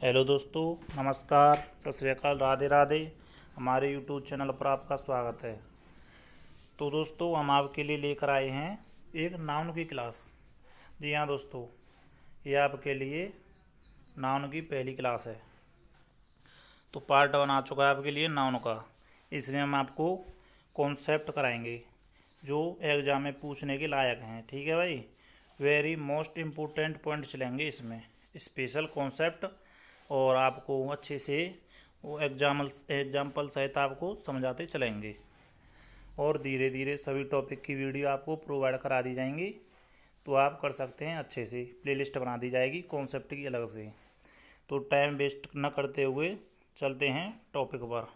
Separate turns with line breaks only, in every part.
Hello दोस्तों, नमस्कार, सत श्री अकाल, राधे राधे। हमारे यूट्यूब चैनल पर आपका स्वागत है। तो दोस्तों, हम आपके लिए लेकर आए हैं एक नाउन की क्लास। जी हाँ दोस्तों, ये आपके लिए नाउन की पहली क्लास है। तो पार्ट 1 आ चुका है आपके लिए नाउन का। इसमें हम आपको कॉन्सेप्ट कराएंगे जो एग्जाम में पूछने के लायक हैं। ठीक है भाई, वेरी मोस्ट इम्पोर्टेंट पॉइंट चलेंगे इसमें, स्पेशल कॉन्सेप्ट, और आपको अच्छे से वो एग्जाम्पल सहित आपको समझाते चलेंगे। और धीरे धीरे सभी टॉपिक की वीडियो आपको प्रोवाइड करा दी जाएंगी, तो आप कर सकते हैं। अच्छे से प्लेलिस्ट बना दी जाएगी कॉन्सेप्ट की अलग से। तो टाइम वेस्ट न करते हुए चलते हैं टॉपिक पर।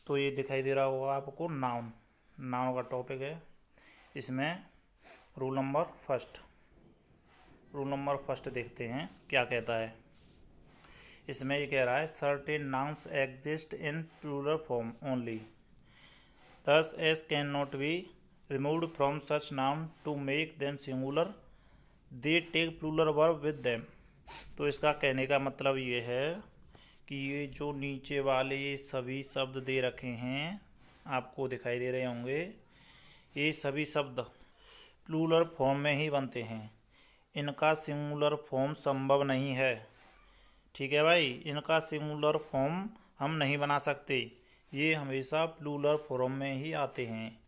तो ये दिखाई दे रहा होगा आपको नाउन का टॉपिक है। इसमें रूल नंबर फर्स्ट देखते हैं क्या कहता है। इसमें ये कह रहा है certain nouns exist in plural form only, thus s can not be removed from such noun to make them singular, they take plural verb with them। तो इसका कहने का मतलब ये है कि ये जो नीचे वाले ये सभी शब्द दे रखे हैं, आपको दिखाई दे रहे होंगे, ये सभी शब्द प्लूरल फॉर्म में ही बनते हैं। इनका सिंगुलर फॉर्म संभव नहीं है। ठीक है भाई, इनका सिंगुलर फॉर्म हम नहीं बना सकते, ये हमेशा प्लूरल फॉर्म में ही आते हैं।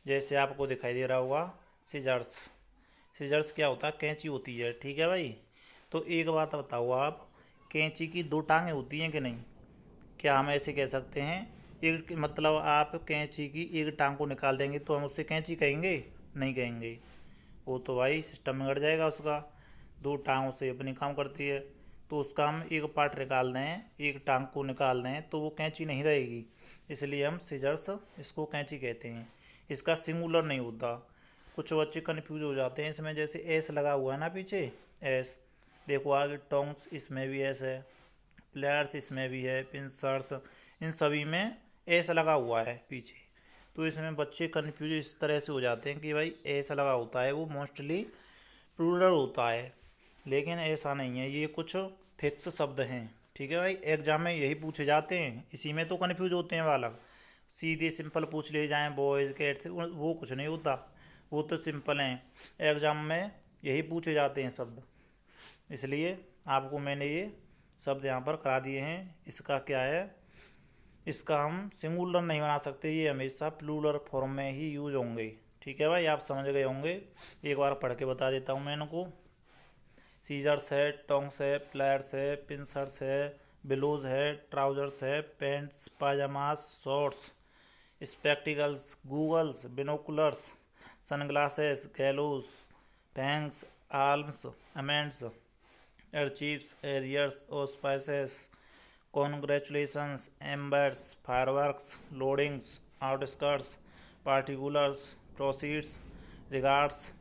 जैसे आपको दिखाई दे रहा होगा सीजर्स क्या होता है? कैंची होती है। ठीक है भाई, तो एक बात बताओ आप, कैंची की दो टांगें होती हैं कि नहीं? क्या हम ऐसे कह सकते हैं? एक मतलब आप कैंची की एक टांग को निकाल देंगे तो हम उससे कैंची कहेंगे? नहीं कहेंगे। वो तो भाई सिस्टम में घट जाएगा उसका। दो टांगों से अपनी काम करती है, तो उसका हम एक पार्ट निकाल दें, एक टांग को निकाल दें, तो वो कैंची नहीं रहेगी। इसलिए हम सीजर्स इसको कैंची कहते हैं। इसका सिंगुलर नहीं होता। कुछ बच्चे कन्फ्यूज हो जाते हैं इसमें। जैसे एस लगा हुआ है ना पीछे, एस देखो आगे, टोंग्स इसमें भी एस है, प्लेयर्स इसमें भी है, पिंसर्स, इन सभी में एस लगा हुआ है पीछे। तो इसमें बच्चे कन्फ्यूज इस तरह से हो जाते हैं कि भाई एस लगा होता है वो मोस्टली प्लूरल होता है, लेकिन ऐसा नहीं है। ये कुछ फिक्स शब्द हैं। ठीक है भाई, एग्जाम में यही पूछे जाते हैं, इसी में तो कन्फ्यूज होते हैं बालक। सीधे सिंपल पूछ ले जाएं बॉयज़ कैट्स, वो कुछ नहीं होता, वो तो सिंपल हैं। एग्जाम में यही पूछे जाते हैं शब्द, इसलिए आपको मैंने ये शब्द यहाँ पर करा दिए हैं। इसका क्या है, इसका हम सिंगुलर नहीं बना सकते, ये हमेशा प्लूरल फॉर्म में ही यूज होंगे। ठीक है भाई, आप समझ गए होंगे। एक बार पढ़ के बता देता हूँ मैं इनको। सीजर्स है, टोंग्स है, प्लेयर्स है, पिंसर्स है, बिलोज है, ट्राउजर्स है, pants, pajamas, shorts, spectacles, goggles, binoculars, sunglasses, gallows, thanks, arms, amends, एरचीप्स, arrears, auspices, congratulations, embers, fireworks, lodgings, outskirts, particulars, proceeds, regards,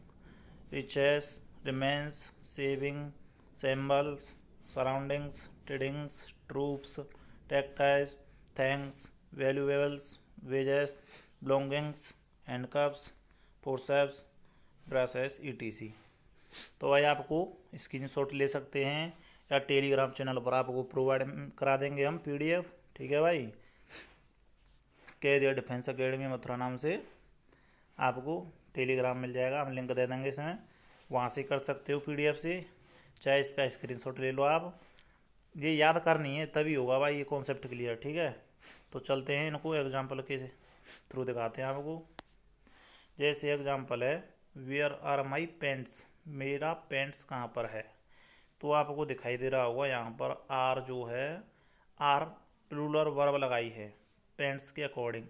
riches, remains, saving, symbols, surroundings, tidings, troops, tactiles, thanks, valuables, wages, belongings, handcuffs, forceps, brushes, etc। तो भाई आपको screenshot ले सकते हैं या Telegram channel पर आपको प्रोवाइड करा देंगे हम पीडीएफ। ठीक है भाई, कैरियर डिफेंस अकेडमी मथुरा नाम से आपको टेलीग्राम मिल जाएगा, हम लिंक दे देंगे इसमें, वहाँ से कर सकते हो पीडीएफ से, चाहे इसका स्क्रीनशॉट ले लो आप। ये याद करनी है तभी होगा भाई ये कॉन्सेप्ट क्लियर। ठीक है, तो चलते हैं इनको एग्जांपल के थ्रू दिखाते हैं आपको। जैसे एग्जांपल है, वेयर आर माई पेंट्स, मेरा पेंट्स कहाँ पर है? तो आपको दिखाई दे रहा होगा यहाँ पर आर जो है, आर प्लूरल वर्ब लगाई है पेंट्स के अकॉर्डिंग।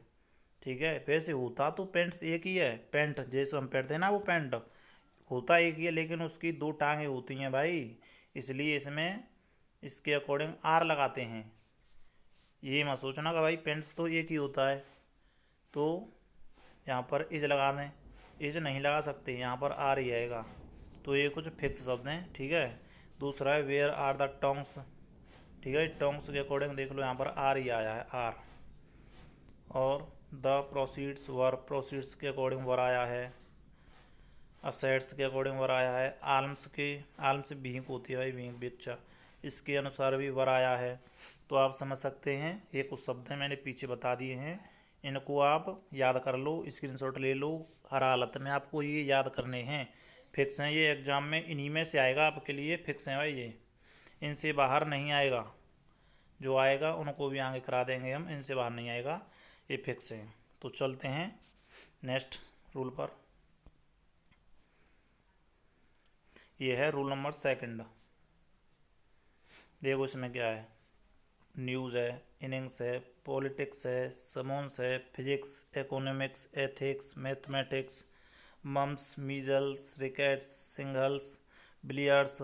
ठीक है, वैसे होता तो पेंट्स एक ही है, पेंट जैसे हम पहनते हैं ना वो पेंट होता एक ही है, लेकिन उसकी दो टांगें होती हैं भाई, इसलिए इसमें इसके अकॉर्डिंग आर लगाते हैं। ये मत सोचना कि भाई पेंट्स तो एक ही होता है, तो यहाँ पर इज लगा दें, इज नहीं लगा सकते, यहाँ पर आर ही आएगा। तो ये कुछ फिक्स शब्द हैं। ठीक है, दूसरा है वेयर आर द टोंग्स। ठीक है, टोंग्स के अकॉर्डिंग देख लो यहाँ पर आर ही आया है, आर। और द प्रोसीड्स, वर, प्रोसीड्स के अकॉर्डिंग वर आया है। असेट्स के अकॉर्डिंग वर आया है। आल्म्स के, आल्म्स भींक होती है भाई, भींक भिक्षा, इसके अनुसार भी वर आया है। तो आप समझ सकते हैं, ये कुछ शब्द हैं मैंने पीछे बता दिए हैं, इनको आप याद कर लो, स्क्रीनशॉट ले लो। हर हालत में आपको ये याद करने हैं, फिक्स हैं ये। एग्जाम में इन्हीं में से आएगा आपके लिए, फिक्स हैं भाई ये, इनसे बाहर नहीं आएगा। जो आएगा उनको भी आगे करा देंगे हम, इनसे बाहर नहीं आएगा, ये फिक्स है। तो चलते हैं नेक्स्ट रूल पर। ये है रूल नंबर सेकंड। देखो इसमें क्या है, न्यूज़ है, इनिंग्स है, पॉलिटिक्स है, समोन्स है, physics, economics, ethics, mathematics, mumps, measles, rickets, singles, billiards,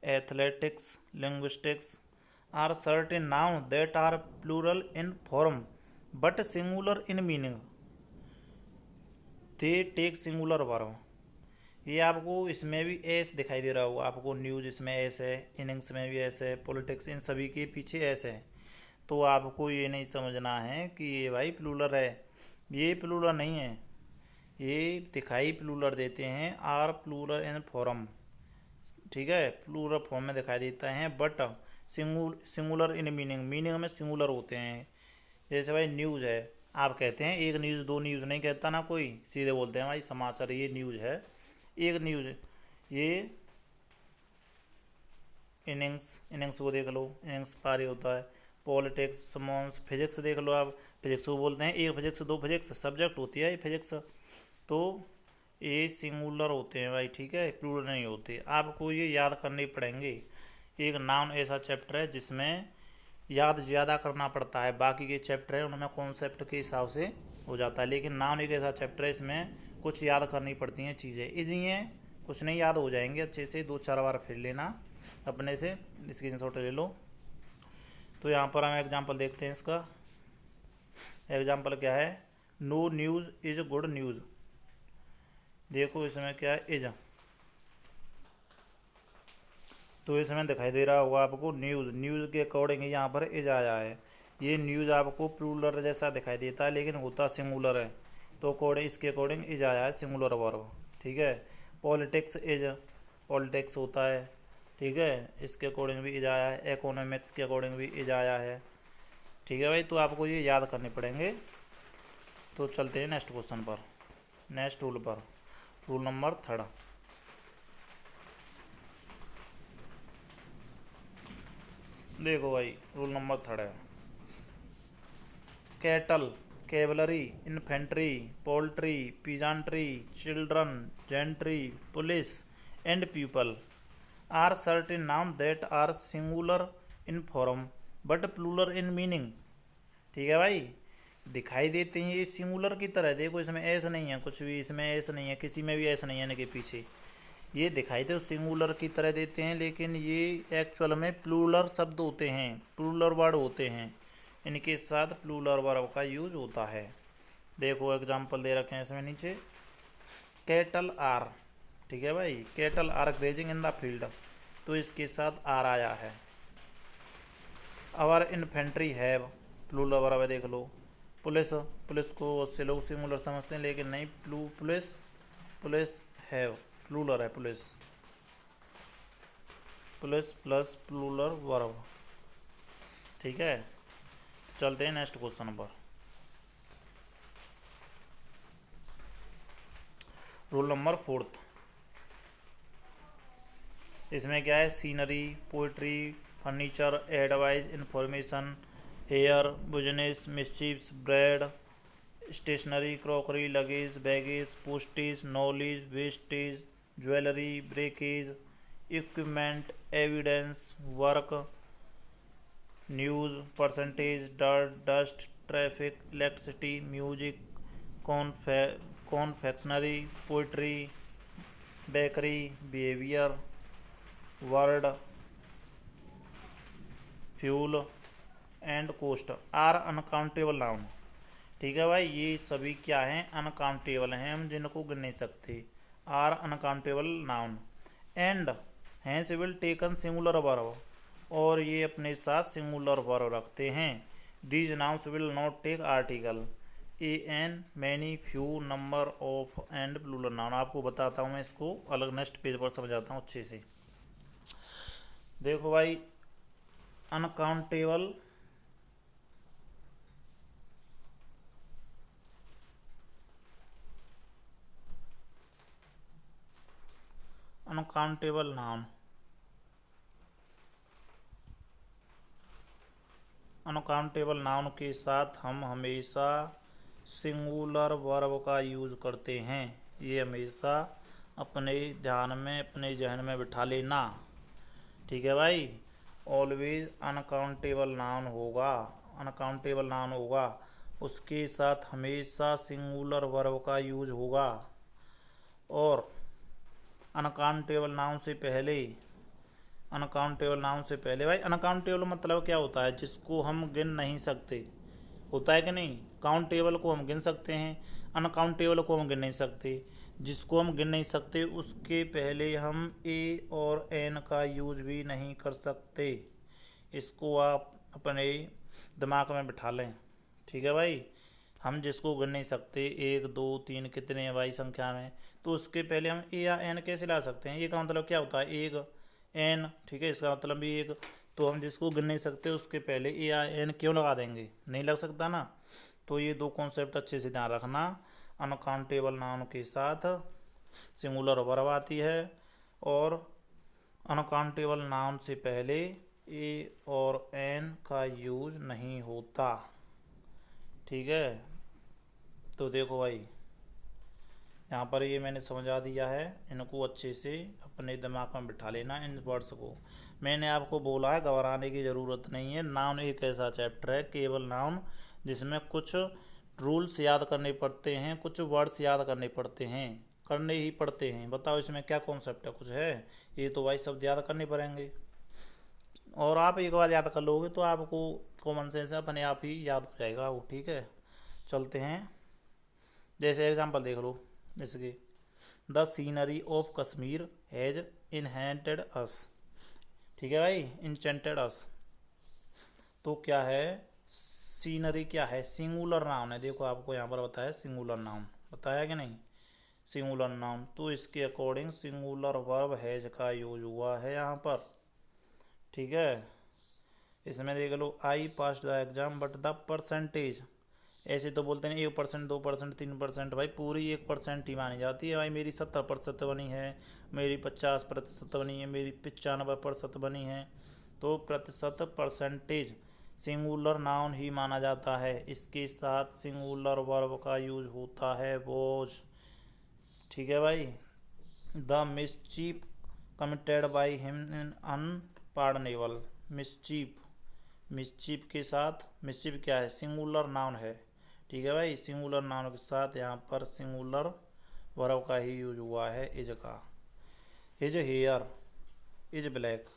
athletics, linguistics are certain noun that are plural in form but singular in meaning, they take singular verb. ये आपको इसमें भी S दिखाई दे रहा होगा आपको, न्यूज़ इसमें एस है, इनिंग्स में भी एस है, पॉलिटिक्स, इन सभी के पीछे एस है। तो आपको ये नहीं समझना है कि ये भाई प्लूरल है, ये प्लूरल नहीं है, ये दिखाई प्लूरल देते हैं, आर प्लूरल इन फॉर्म, ठीक है, प्लूरल फॉर्म में दिखाई देता है, but singular in meaning, meaning में सिंगुलर होते हैं। जैसे भाई न्यूज़ है, आप कहते हैं एक न्यूज़, दो न्यूज़ नहीं कहता ना कोई, सीधे बोलते हैं भाई समाचार, ये न्यूज़ है, एक न्यूज़। ये इनिंग्स को देख लो, इनिंग्स पार ही होता है। पॉलिटिक्स, समोन्स, फिजिक्स देख लो आप, फिजिक्स को बोलते हैं एक फिजिक्स दो फिजिक्स, सब्जेक्ट होती है ये फिजिक्स। तो ये सिंगुलर होते हैं भाई, ठीक है, प्लूरल नहीं होते। आपको ये याद करने पड़ेंगे। एक नाउन ऐसा चैप्टर है जिसमें याद ज़्यादा करना पड़ता है, बाकी के चैप्टर है उनमें कॉन्सेप्ट के हिसाब से हो जाता है, लेकिन नाउन एक ऐसा चैप्टर है इसमें कुछ याद करनी पड़ती हैं चीज़ें, इसलिए कुछ नहीं याद हो जाएंगे, अच्छे से 2-4 बार फिर लेना अपने से, स्क्रीनशॉट ले लो। तो यहाँ पर हम एग्जांपल देखते हैं इसका। एग्जांपल क्या है, no news is good news. देखो इसमें क्या है, इज, तो इसमें दिखाई दे रहा होगा आपको न्यूज़ के अकॉर्डिंग यहाँ पर इज आया है। ये न्यूज़ आपको प्लूरल जैसा दिखाई देता है लेकिन होता सिंगुलर है, तो अकॉर्डिंग इसके अकॉर्डिंग इज आया है, सिंगुलर वर्ब, ठीक है। पॉलिटिक्स इज, पॉलिटिक्स होता है, ठीक है, इसके अकॉर्डिंग भी इज आया है। इकोनॉमिक्स के अकॉर्डिंग भी इज आया है, ठीक है भाई। तो आपको ये याद करने पड़ेंगे। तो चलते हैं नेक्स्ट क्वेश्चन पर, नेक्स्ट रूल पर, रूल नंबर थर्ड। देखो भाई रूल नंबर थर्ड है, cattle, cavalry, infantry, poultry, peasantry, children, gentry, police and people are certain noun that are singular in form but plural in meaning, ठीक है भाई। दिखाई देते हैं ये सिंगुलर की तरह, देखो इसमें ऐसा नहीं है कुछ भी, इसमें ऐसा नहीं है, किसी में भी ऐसा नहीं है इनके पीछे, ये दिखाई दे सिंगुलर की तरह देते हैं, लेकिन ये एक्चुअल में प्लूरल शब्द होते हैं, प्लूरल वर्ड होते हैं, इनके साथ प्लूरल वर्ब का यूज होता है। देखो एग्जांपल दे रखे हैं इसमें नीचे, कैटल आर, ठीक है भाई, cattle are grazing in the field, तो इसके साथ आर आया है। Our infantry have, plural verb है, देख लो। पुलिस, पुलिस को उससे लोग सिंगुलर समझते हैं लेकिन नहीं, पुलिस हैव, प्लूरल है police, police plus plural verb, ठीक है। चलते हैं नेक्स्ट क्वेश्चन पर, रूल नंबर फोर्थ। इसमें क्या है, scenery, poetry, furniture, advice, information, hair, business, mischiefs, bread, stationery, crockery, luggage, baggage, postage, knowledge, wastage, jewellery, breakage, equipment, evidence, work, news, percentage, dust, traffic, electricity, music, confectionery, poetry, bakery, behaviour, word, fuel and cost are uncountable noun, ठीक है भाई। ये सभी क्या हैं, uncountable हैं, हम जिनको गिन नहीं सकते, are uncountable noun and hence will taken singular verb, और ये अपने साथ सिंगुलर वर्ब रखते हैं। These nouns will not take article, a an, many, few, number of and plural noun. आपको बताता हूँ मैं इसको अलग नेक्स्ट पेज पर समझाता हूँ अच्छे से। देखो भाई uncountable uncountable noun, uncountable noun के साथ हम हमेशा सिंगुलर वर्ब का यूज करते हैं। ये हमेशा अपने ध्यान में, अपने जहन में बिठा लेना, ठीक है भाई। ऑलवेज अनकाउंटेबल नाउन होगा, अनकाउंटेबल नाउन होगा, उसके साथ हमेशा सिंगुलर वर्ब का यूज होगा। और अनकाउंटेबल नाउन से पहले, अनकाउंटेबल नाउन से पहले भाई, अनकाउंटेबल मतलब क्या होता है? जिसको हम गिन नहीं सकते, होता है कि नहीं? काउंटेबल को हम गिन सकते हैं, अनकाउंटेबल को हम गिन नहीं सकते। जिसको हम गिन नहीं सकते उसके पहले हम ए और एन का यूज भी नहीं कर सकते। इसको आप अपने दिमाग में बिठा लें, ठीक है भाई। हम जिसको गिन नहीं सकते, एक दो तीन कितने हैं भाई संख्या में, तो उसके पहले हम ए या एन कैसे ला सकते हैं? ए का मतलब क्या होता है? एक, एन, ठीक है, इसका मतलब भी एक। तो हम जिसको गिन नहीं सकते उसके पहले ए या एन क्यों लगा देंगे? नहीं लग सकता ना। तो ये दो कॉन्सेप्ट अच्छे से ध्यान रखना। अनकाउंटेबल नाउन के साथ सिंगुलर वर्ब आती है और अनकाउंटेबल नाउन से पहले ए और एन का यूज नहीं होता, ठीक है। तो देखो भाई, यहाँ पर ये मैंने समझा दिया है, इनको अच्छे से अपने दिमाग में बिठा लेना इन वर्ड्स को। मैंने आपको बोला है घबराने की ज़रूरत नहीं है। नाउन एक ऐसा चैप्टर है, केवल नाउन, जिसमें कुछ रूल्स याद करने पड़ते हैं, कुछ वर्ड्स याद करने पड़ते हैं, करने ही पड़ते हैं। बताओ इसमें क्या कॉन्सेप्ट है? कुछ है? ये तो भाई शब्द याद करने पड़ेंगे, और आप एक बार याद कर लोगे तो आपको कॉमन सेंस अपने आप ही याद हो जाएगा वो, ठीक है। चलते हैं, जैसे एग्जांपल देख लो, जैसे कि the scenery of Kashmir has enchanted us, ठीक है भाई, इंचेंटेड अस। तो क्या है? सीनरी क्या है? सिंगुलर नाउन है। देखो आपको यहाँ पर बताया सिंगुलर नाउन, बताया कि नहीं? सिंगुलर नाउन, तो इसके अकॉर्डिंग सिंगुलर वर्ब हैज का यूज हुआ है यहाँ पर, ठीक है। इसमें देख लो, I pass the exam but the percentage, ऐसे तो बोलते हैं 1%, 2%, 3%, भाई पूरी 1% ही मानी जाती है भाई। मेरी 70% बनी है, मेरी 50% बनी है, मेरी 95% बनी है। तो प्रतिशत, परसेंटेज सिंगुलर नाउन ही माना जाता है। इसके साथ सिंगुलर वर्ब का यूज होता है वॉज, ठीक है भाई। The mischief committed by him in unpardonable, mischief, mischief के साथ, मिसचीफ क्या है? सिंगुलर नाउन है, ठीक है भाई। सिंगुलर नाउन के साथ यहाँ पर सिंगुलर वर्ब का ही यूज हुआ है, इज का। Is here, is black.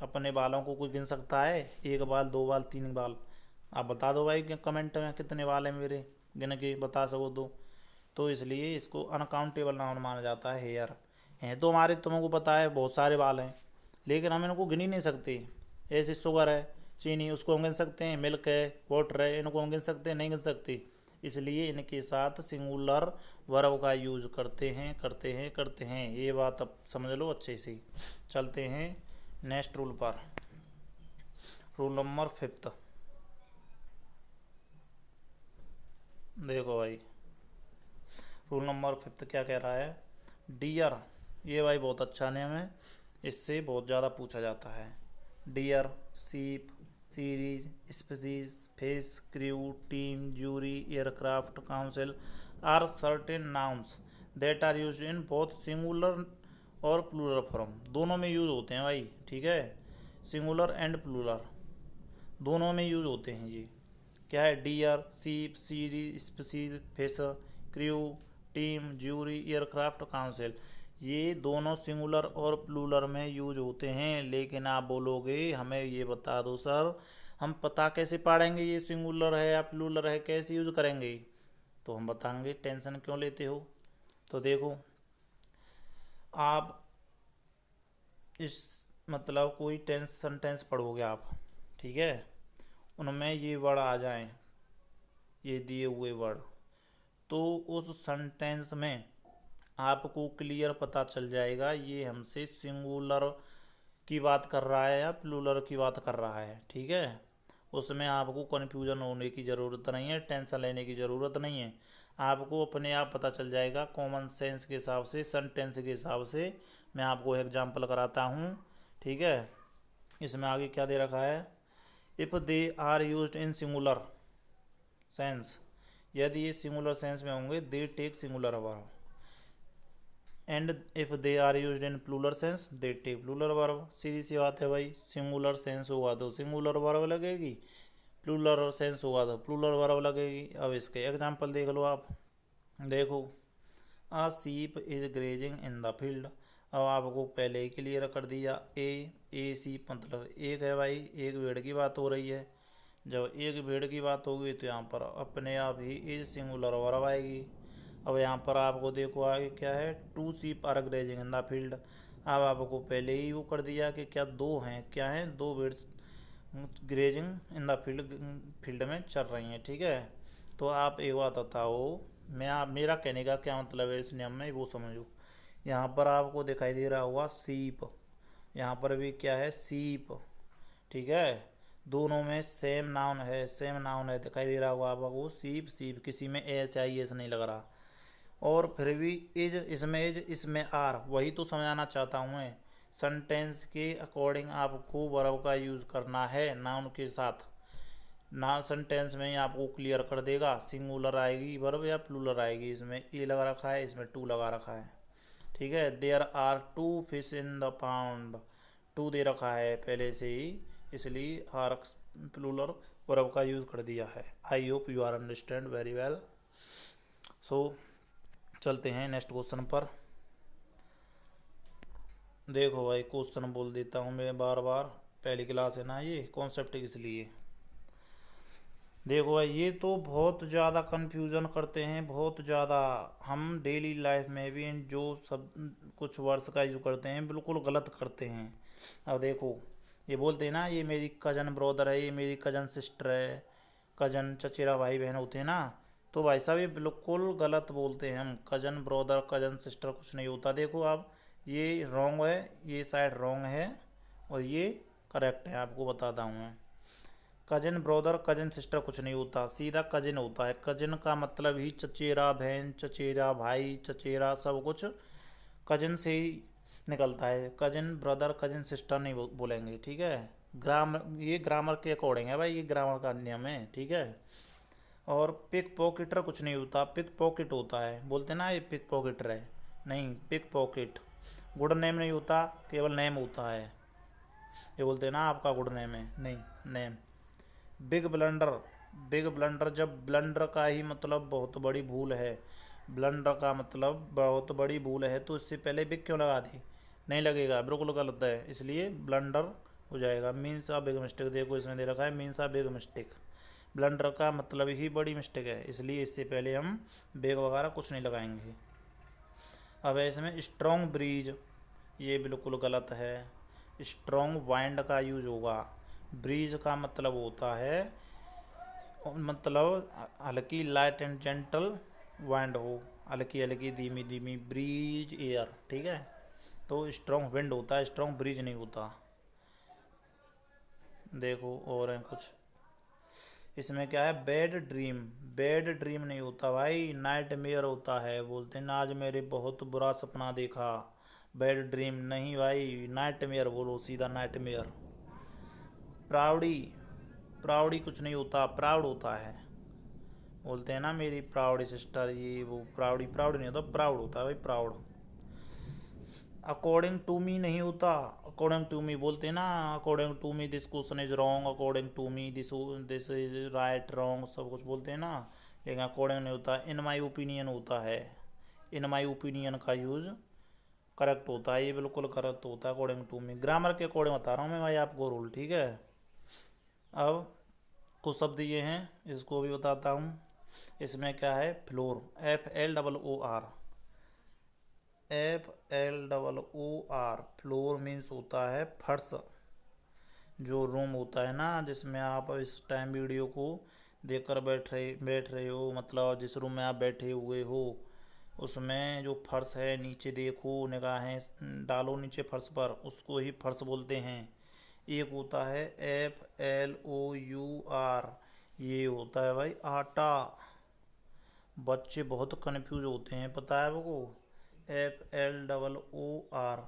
अपने बालों को कोई गिन सकता है? एक बाल, दो बाल, तीन बाल? आप बता दो भाई कमेंट में कितने बाल हैं मेरे, गिन के बता सको तो इसलिए इसको अनकाउंटेबल नाउन माना जाता है। हेयर हैं तो हमारे, तुमको पता है बहुत सारे बाल हैं, लेकिन हम इनको गिन ही नहीं सकते। ऐसे शुगर है, चीनी, उसको हम गिन सकते हैं? मिल्क है, वाटर है, इनको हम गिन सकते हैं? नहीं गिन सकते। इसलिए इनके साथ सिंगुलर वर्ब का यूज करते हैं, करते हैं, करते हैं। ये बात अब समझ लो अच्छे से। चलते हैं नेक्स्ट रूल पर, रूल नंबर 5। देखो भाई, रूल नंबर 5 क्या कह रहा है? डियर, ये भाई बहुत अच्छा नेम है, इससे बहुत ज़्यादा पूछा जाता है। Deer, sheep, series, species, fish, crew, team, jury, aircraft, council are certain nouns that are use in both singular और प्लूरल फॉर्म। दोनों में यूज होते हैं भाई, ठीक है। सिंगुलर एंड प्लूरल दोनों में यूज होते हैं ये। क्या है? Deer, sheep, series, species, fish, crew, team, jury, aircraft, council, ये दोनों सिंगुलर और प्लूरल में यूज होते हैं। लेकिन आप बोलोगे हमें ये बता दो सर, हम पता कैसे पाड़ेंगे ये सिंगुलर है या प्लूरल है, कैसे यूज करेंगे? तो हम बताएंगे, टेंशन क्यों लेते हो। तो देखो, आप इस मतलब कोई सेंटेंस पढ़ोगे आप, ठीक है, उनमें ये वर्ड आ जाएं, ये दिए हुए वर्ड, तो उस सेंटेंस में आपको क्लियर पता चल जाएगा ये हमसे सिंगुलर की बात कर रहा है या प्लूरल की बात कर रहा है, ठीक है। उसमें आपको कन्फ्यूजन होने की ज़रूरत नहीं है, टेंशन लेने की ज़रूरत नहीं है। आपको अपने आप पता चल जाएगा कॉमन सेंस के हिसाब से, सेंटेंस के हिसाब से। मैं आपको एग्जांपल कराता हूँ, ठीक है। इसमें आगे क्या दे रखा है, if they are used in singular sense, यदि ये सिंगुलर सेंस में होंगे they take singular verb, and if they are used in plural sense they take plural verb. सीधी सी बात है भाई, सिंगुलर सेंस होगा तो सिंगुलर वर्ब लगेगी, प्लूरल सेंस होगा तो प्लूरल वर्ब लगेगी। अब इसके एग्जांपल देख लो आप, देखो a sheep is grazing in the field. अब आपको पहले ही क्लियर कर दिया, ए सीप मतलब एक है भाई, एक भेड़ की बात हो रही है। जब एक भेड़ की बात होगी तो यहाँ पर अपने आप ही इज सिंगुलर वर्ब आएगी। अब यहाँ पर आपको देखो आगे क्या है, two sheep are grazing in the field. अब आपको पहले ही वो कर दिया कि क्या दो हैं, क्या हैं, दो भेड़ ग्रेजिंग इन द फील्ड में चल रही हैं, ठीक है। तो आप एक बात बताओ, मेरा कहने का क्या मतलब है इस नियम में, वो समझो। यहाँ पर आपको दिखाई दे रहा होगा सीप, यहाँ पर भी क्या है, सीप, ठीक है। दोनों में सेम नाउन है, सेम नाउन है, दिखाई दे रहा होगा आपको सीप सीप, किसी में एस आई एस नहीं लग रहा। और फिर भी इज, इसमें आर, वही तो समझाना चाहता हूँ मैं। सेंटेंस के अकॉर्डिंग आपको वर्ब का यूज़ करना है नाउन के साथ। ना सेंटेंस में ही आपको क्लियर कर देगा सिंगुलर आएगी वर्ब या प्लूरल आएगी। इसमें ए लगा रखा है, इसमें टू लगा रखा है, ठीक है। There are two fish in the pound, two दे रखा है पहले से ही, इसलिए आर प्लूरल वर्ब का यूज़ कर दिया है। I hope you are understand very well. So चलते हैं नेक्स्ट क्वेश्चन पर। देखो भाई क्वेश्चन बोल देता हूँ मैं बार बार, पहली क्लास है ना, ये कॉन्सेप्ट इसलिए। देखो भाई ये तो बहुत ज़्यादा कंफ्यूजन करते हैं, बहुत ज़्यादा। हम डेली लाइफ में भी इन जो सब कुछ वर्ड्स का यूज करते हैं बिल्कुल गलत करते हैं। अब देखो ये बोलते हैं ना, ये मेरी कज़न ब्रदर है, ये मेरी कज़न सिस्टर है, कज़न चचेरा भाई बहन होते हैं ना, तो भाई साहब ये बिल्कुल गलत बोलते हैं हम। कज़न ब्रदर कज़न सिस्टर कुछ नहीं होता। देखो आप, ये रॉन्ग है, ये साइड रॉन्ग है और ये करेक्ट है, आपको बताता हूँ मैं। कजिन ब्रदर कजिन सिस्टर कुछ नहीं होता, सीधा कजिन होता है। कजिन का मतलब ही चचेरा बहन, चचेरा भाई, चचेरा सब कुछ कजिन से ही निकलता है। कजिन ब्रदर कजिन सिस्टर नहीं बोलेंगे, ठीक है। ये ग्रामर के अकॉर्डिंग है भाई, ये ग्रामर का नियम है, ठीक है। और पिक पॉकेटर कुछ नहीं होता, पिक पॉकेट होता है। बोलते ना ये पिक पॉकेटर है, नहीं, पिक पॉकेट। गुड नेम नहीं होता, केवल नेम होता है। ये बोलते हैं ना आपका गुड नेम है, नहीं, name. Big blunder, big blunder, जब ब्लंडर का ही मतलब बहुत बड़ी भूल है, ब्लंडर का मतलब बहुत बड़ी भूल है, तो इससे पहले बिग क्यों लगा दी, नहीं लगेगा, बिल्कुल गलत है, इसलिए ब्लंडर हो जाएगा। मीन्स आ बिग मिस्टेक, देखो इसमें दे रखा है मीन्स आ बिग मिस्टेक। ब्लंडर का मतलब ही बड़ी मिस्टेक है, इसलिए इससे पहले हम बिग वगैरह कुछ नहीं लगाएंगे। अब इसमें स्ट्रॉन्ग ब्रीज, ये बिल्कुल गलत है। स्ट्रॉन्ग वाइंड का यूज होगा। ब्रीज का मतलब होता है, मतलब हल्की लाइट एंड जेंटल वाइंड हो, हल्की हल्की धीमी धीमी, ब्रीज एयर, ठीक है। तो स्ट्रॉन्ग विंड होता है, स्ट्रॉन्ग ब्रीज नहीं होता। देखो और है कुछ, इसमें क्या है, बैड ड्रीम, बैड ड्रीम नहीं होता भाई, नाइट मेयर होता है। बोलते हैं ना आज मेरे बहुत बुरा सपना देखा, बैड ड्रीम नहीं भाई, नाइट मेयर बोलो सीधा, नाइट मेयर। प्राउडी, प्राउडी कुछ नहीं होता, प्राउड होता है। बोलते हैं ना मेरी प्राउड सिस्टर, ये वो, प्राउडी, प्राउड नहीं होता, प्राउड होता है भाई, प्राउड। अकॉर्डिंग टू मी नहीं होता, अकॉर्डिंग टू मी बोलते हैं ना, according to me this question is wrong, according to me this this is right wrong, सब कुछ बोलते हैं ना, लेकिन अकॉर्डिंग नहीं होता। इन माई ओपिनियन होता है, इन माई ओपिनियन का यूज करेक्ट होता है, ये बिल्कुल करेक्ट होता है अकॉर्डिंग टू मी। ग्रामर के अकॉर्डिंग बता रहा हूँ मैं भाई आपको रूल, ठीक है। अब कुछ शब्द ये हैं, इसको भी बताता हूँ। इसमें क्या है, floor, FLOOR, FLOOR, floor means होता है फर्श। जो रूम होता है ना, जिसमें आप इस टाइम वीडियो को देखकर बैठ रहे हो, मतलब जिस रूम में आप बैठे हुए हो, उसमें जो फर्श है नीचे देखो, निगाहें डालो नीचे फर्श पर, उसको ही फर्श बोलते हैं। एक होता है FLOUR, ये होता है भाई आटा। बच्चे बहुत कंफ्यूज होते हैं, पता है आपको। FLOOR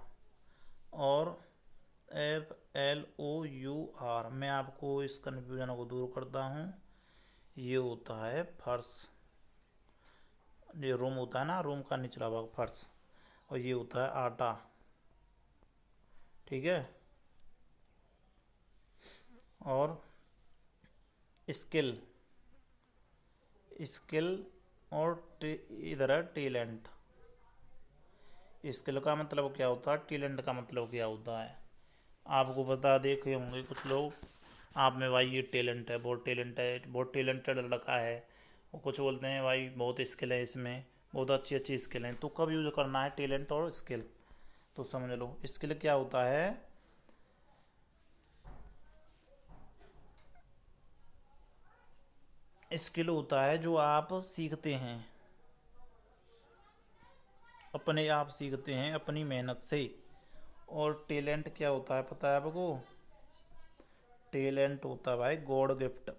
और FLOUR, मैं आपको इस कन्फ्यूजन को दूर करता हूँ। ये होता है फर्श, ये रूम होता है ना, रूम का निचला भाग फर्श, और ये होता है आटा। ठीक है। और स्किल, स्किल और इधर है टैलेंट। स्किल का मतलब क्या होता है, टैलेंट का मतलब क्या होता है, आपको बता देखे होंगे कुछ लोग। आप में भाई ये टैलेंट है, बहुत टैलेंट है, बहुत टैलेंटेड लड़का है। वो कुछ बोलते हैं भाई बहुत स्किल है इसमें, बहुत अच्छी अच्छी स्किल हैं। तो कब यूज़ करना है टैलेंट और स्किल, तो समझ लो। स्किल क्या होता है, स्किल होता है जो आप सीखते हैं, अपने आप सीखते हैं अपनी मेहनत से। और टैलेंट क्या होता है पता है आपको, टैलेंट होता है भाई गॉड गिफ्ट,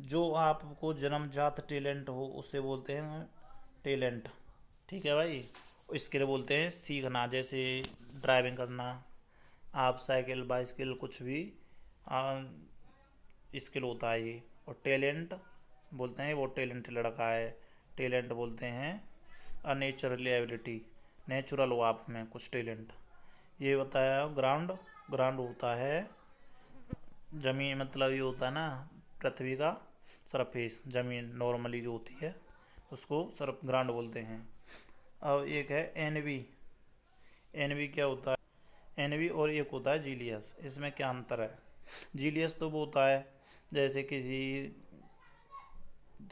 जो आपको जन्मजात टैलेंट हो उसे बोलते हैं टैलेंट। ठीक है भाई। स्किल बोलते हैं सीखना, जैसे ड्राइविंग करना, आप साइकिल बाइसिकल कुछ भी स्किल होता है ये। और टैलेंट बोलते हैं वो टैलेंट लड़का है, टैलेंट बोलते हैं अ नेचुरल एबिलिटी, नेचुरल हो आप में कुछ टैलेंट। ये बताया ग्राउंड, ग्राउंड होता है ज़मीन, मतलब ये होता है ना पृथ्वी का सरफेस, ज़मीन नॉर्मली जो होती है उसको सरफ ग्राउंड बोलते हैं। अब एक है एनवी, एनवी क्या होता है, एनवी, और एक होता है जीलियस। इसमें क्या अंतर है, जीलियस तो वो होता है जैसे किसी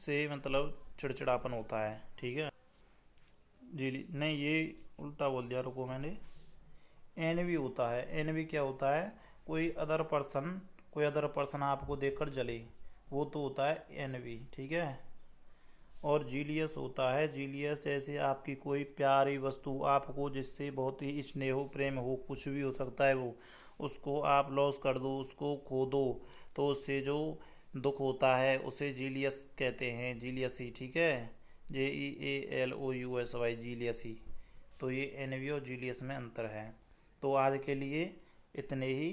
से मतलब चिड़चिड़ापन होता है, ठीक है। जीली नहीं, ये उल्टा बोल दिया, रुको मैंने। एनवी होता है, एनवी क्या होता है, कोई अदर पर्सन, कोई अदर पर्सन आपको देखकर जले, वो तो होता है एनवी, ठीक है। और जीलियस होता है, जीलियस जैसे आपकी कोई प्यारी वस्तु आपको जिससे बहुत ही स्नेह हो, प्रेम हो, कुछ भी हो सकता है वो, उसको आप लॉस कर दो, उसको खो दो, तो उससे जो दुख होता है उसे जीलियस कहते हैं, जीलियसी, ठीक है। JEALOUSY, जीलियसी। तो ये एनवी और जीलियस में अंतर है। तो आज के लिए इतने ही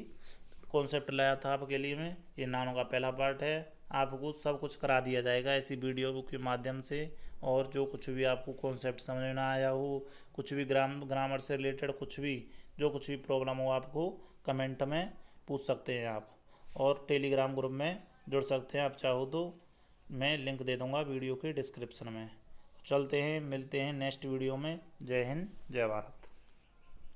कॉन्सेप्ट लाया था आपके लिए मैं, ये नानों का पहला पार्ट है। आपको सब कुछ करा दिया जाएगा इसी वीडियो के माध्यम से। और जो कुछ भी आपको कॉन्सेप्ट समझ में ना आया हो, कुछ भी ग्रामर से रिलेटेड कुछ भी, जो कुछ भी प्रॉब्लम हो, आपको कमेंट में पूछ सकते हैं आप। और टेलीग्राम ग्रुप में जुड़ सकते हैं आप चाहो तो, मैं लिंक दे दूँगा वीडियो के डिस्क्रिप्शन में। चलते हैं, मिलते हैं नेक्स्ट वीडियो में। जय हिंद, जय भारत।